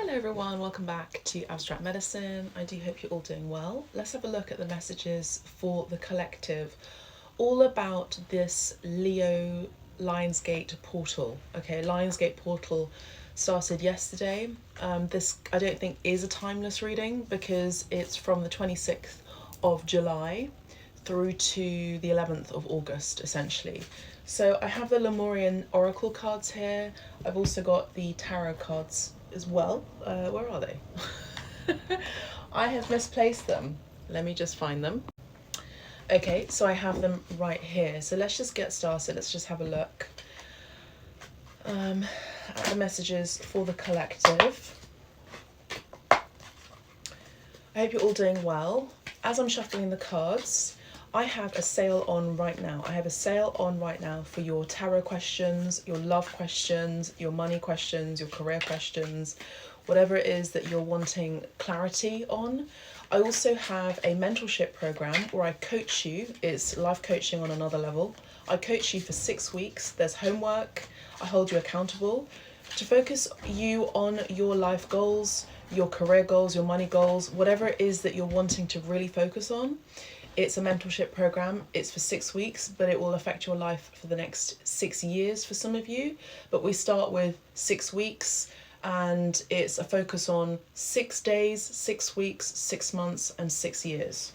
Hello everyone, welcome back to Abstract Medicine. I do hope you're all doing well. Let's have a look at the messages for the collective, all about this Leo Lionsgate portal. Okay, Lionsgate portal started yesterday. This I don't think is a timeless reading because it's from the 26th of July through to the 11th of August, essentially. So I have the Lemurian Oracle cards here. I've also got the Tarot cards as well. Where are they? I have misplaced them. Let me just find them. Okay, so I have them right here. So let's just get started. Let's just have a look at the messages for the collective. I hope you're all doing well. As I'm shuffling the cards, I have a sale on right now. I have a sale on right now for your tarot questions, your love questions, your money questions, your career questions, whatever it is that you're wanting clarity on. I also have a mentorship program where I coach you. It's life coaching on another level. I coach you for 6 weeks. There's homework. I hold you accountable to focus you on your life goals, your career goals, your money goals, whatever it is that you're wanting to really focus on. It's a mentorship program. It's for 6 weeks, but it will affect your life for the next 6 years for some of you. But we start with 6 weeks, and it's a focus on 6 days, 6 weeks, 6 months, and 6 years.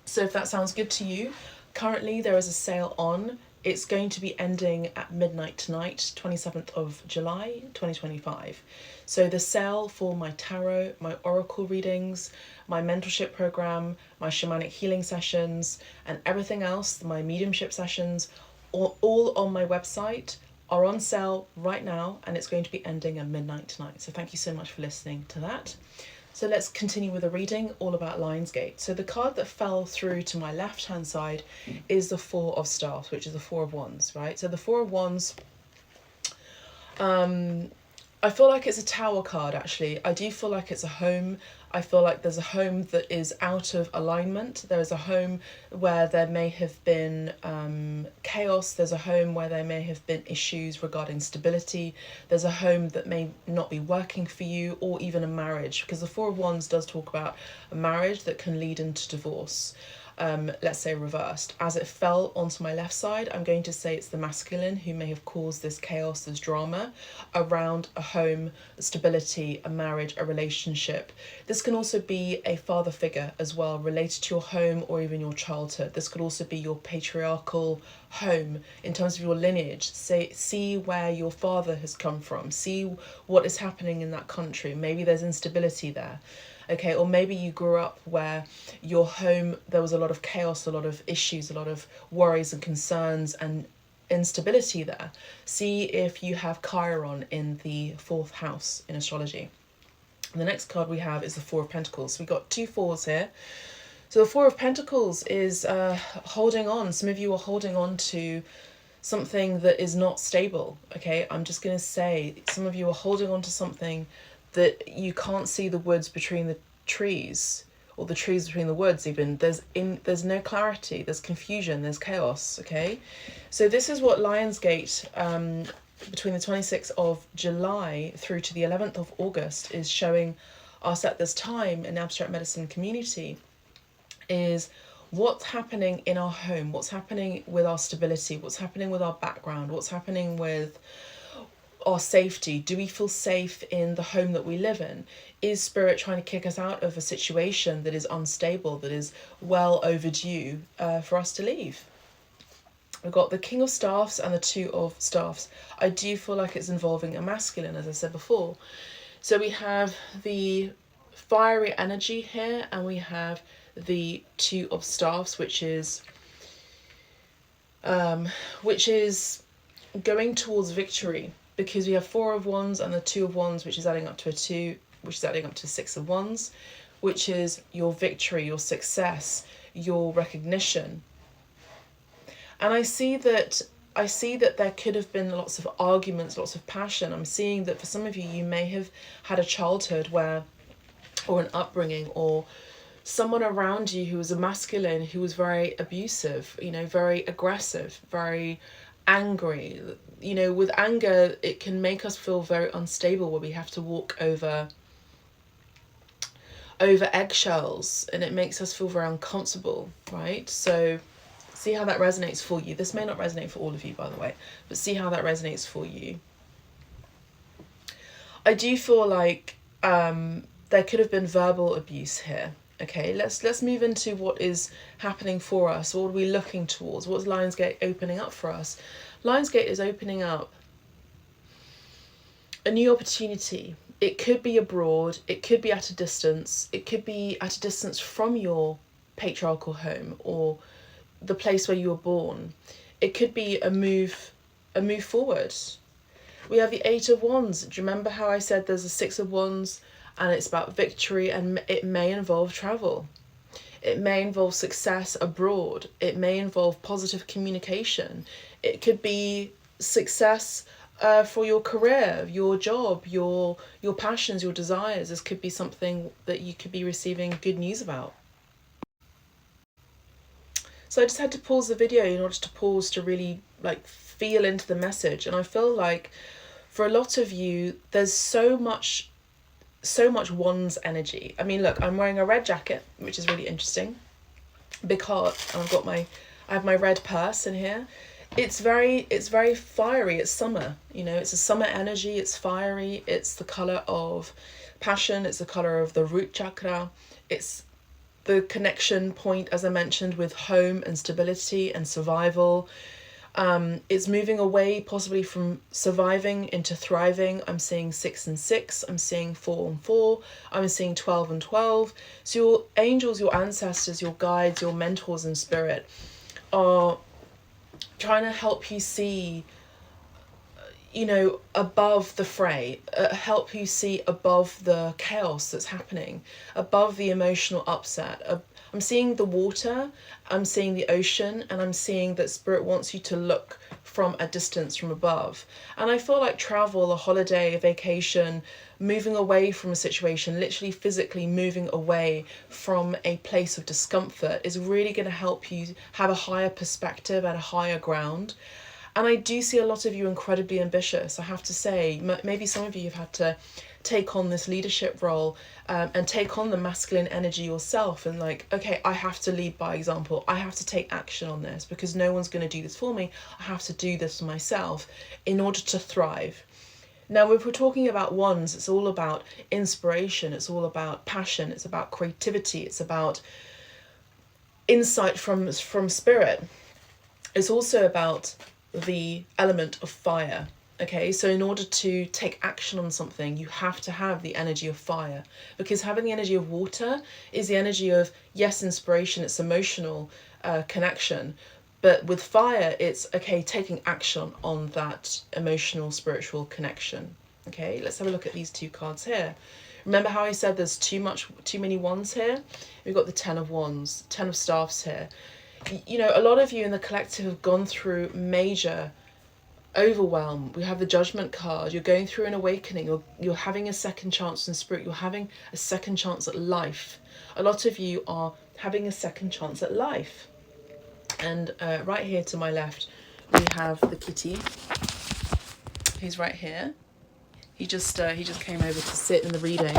So if that sounds good to you, currently there is a sale on. It's going to be ending at midnight tonight, 27th of July, 2025. So the sale for my tarot, my oracle readings, my mentorship program, my shamanic healing sessions, and everything else, my mediumship sessions, all on my website, are on sale right now, and it's going to be ending at midnight tonight. So thank you so much for listening to that. So let's continue with a reading all about Lionsgate. So the card that fell through to my left-hand side is the Four of Staffs, which is the Four of Wands, right? So the Four of Wands, I feel like it's a tower card, actually. I do feel like it's a home. I feel like there's a home that is out of alignment. There is a home where there may have been chaos. There's a home where there may have been issues regarding stability. There's a home that may not be working for you, or even a marriage, because the Four of Wands does talk about a marriage that can lead into divorce. Let's say reversed. As it fell onto my left side, I'm going to say it's the masculine who may have caused this chaos, this drama around a home, stability, a marriage, a relationship. This can also be a father figure as well, related to your home or even your childhood. This could also be your patriarchal home in terms of your lineage. See where your father has come from. See what is happening in that country. Maybe there's instability there. Okay, or maybe you grew up where your home, there was a lot of chaos, a lot of issues, a lot of worries and concerns and instability there. See if you have Chiron in the 4th house in astrology. And the next card we have is the Four of Pentacles. So we've got 2 fours here. So the Four of Pentacles is holding on. Some of you are holding on to something that is not stable. Okay, I'm just going to say some of you are holding on to something that you can't see the woods between the trees, or the trees between the woods even. There's no clarity, there's confusion, there's chaos, okay? So this is what Lionsgate, between the 26th of July through to the 11th of August, is showing us at this time in abstract medicine community, is what's happening in our home, what's happening with our stability, what's happening with our background, what's happening with our safety. Do we feel safe in the home that we live in? Is spirit trying to kick us out of a situation that is unstable, that is well overdue for us to leave? We've got the King of Staffs and the Two of Staffs. I do feel like it's involving a masculine, as I said before. So we have the fiery energy here, and we have the Two of Staffs, which is going towards victory, because we have Four of Wands and the Two of Wands, which is adding up to a 2, which is adding up to 6 of Wands, which is your victory, your success, your recognition. And I see that there could have been lots of arguments, lots of passion. I'm seeing that for some of you, you may have had a childhood where, or an upbringing, or someone around you who was a masculine, who was very abusive, you know, very aggressive, very angry. You know, with anger, it can make us feel very unstable, where we have to walk over eggshells, and it makes us feel very uncomfortable, right? So see how that resonates for you. This may not resonate for all of you, by the way, but see how that resonates for you. I do feel like there could have been verbal abuse here. Okay, let's move into what is happening for us. What are we looking towards? What's Lionsgate opening up for us? Lionsgate is opening up a new opportunity. It could be abroad, it could be at a distance, it could be at a distance from your patriarchal home or the place where you were born. It could be a move forward. We have the Eight of Wands. Do you remember how I said there's a Six of Wands and it's about victory, and it may involve travel. It may involve success abroad. It may involve positive communication. It could be success for your career, your job, your passions, your desires. This could be something that you could be receiving good news about. So I just had to pause the video in order to pause to really like feel into the message. And I feel like for a lot of you, there's so much wands energy. I mean, look, I'm wearing a red jacket, which is really interesting because I have my red purse in here. It's very fiery. It's summer, you know, it's a summer energy. It's fiery. It's the color of passion. It's the color of the root chakra. It's the connection point, as I mentioned, with home and stability and survival. It's moving away possibly from surviving into thriving. I'm seeing 6 and 6. I'm seeing 4 and 4. I'm seeing 12 and 12. So your angels, your ancestors, your guides, your mentors in spirit are trying to help you see, you know, above the fray, help you see above the chaos that's happening, above the emotional upset. I'm seeing the water, I'm seeing the ocean, and I'm seeing that spirit wants you to look from a distance from above. And I feel like travel, a holiday, a vacation, moving away from a situation, literally physically moving away from a place of discomfort is really going to help you have a higher perspective and a higher ground. And I do see a lot of you incredibly ambitious, I have to say. Maybe some of you have had to take on this leadership role and take on the masculine energy yourself and like, okay, I have to lead by example. I have to take action on this because no one's going to do this for me. I have to do this for myself in order to thrive. Now, if we're talking about wands, it's all about inspiration. It's all about passion. It's about creativity. It's about insight from spirit. It's also about the element of fire. Okay, so in order to take action on something, you have to have the energy of fire, because having the energy of water is the energy of, yes, inspiration, it's emotional connection, but with fire, it's, okay, taking action on that emotional, spiritual connection. Okay, let's have a look at these two cards here. Remember how I said there's too many wands here? We've got the Ten of Wands, Ten of Staffs here. You know, a lot of you in the collective have gone through major overwhelm. We have the Judgment card. You're going through an awakening. You're having a second chance in spirit. You're having a second chance at life. A lot of you are having a second chance at life. And right here to my left, we have the kitty. He's right here. He just came over to sit in the reading.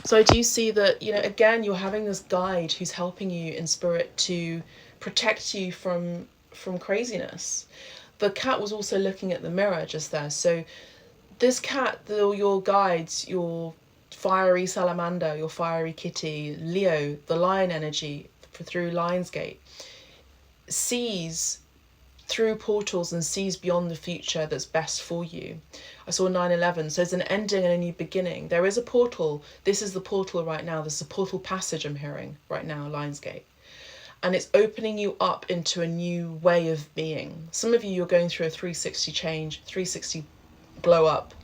So I do see that, you know, again, you're having this guide who's helping you in spirit to protect you from craziness. The cat was also looking at the mirror just there. So this cat, your guides, your fiery salamander, your fiery kitty, Leo, the lion energy through Lionsgate, sees through portals and sees beyond the future that's best for you. I saw 9/11, so there's an ending and a new beginning. There is a portal. This is the portal right now. This is a portal passage I'm hearing right now, Lionsgate. And it's opening you up into a new way of being. Some of you, you're going through a 360 change, 360 blow up.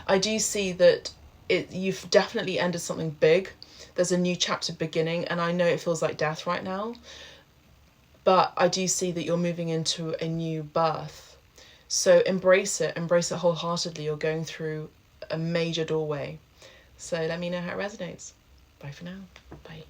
I do see that you've definitely ended something big. There's a new chapter beginning, and I know it feels like death right now, but I do see that you're moving into a new birth. So embrace it wholeheartedly. You're going through a major doorway. So let me know how it resonates. Bye for now. Bye.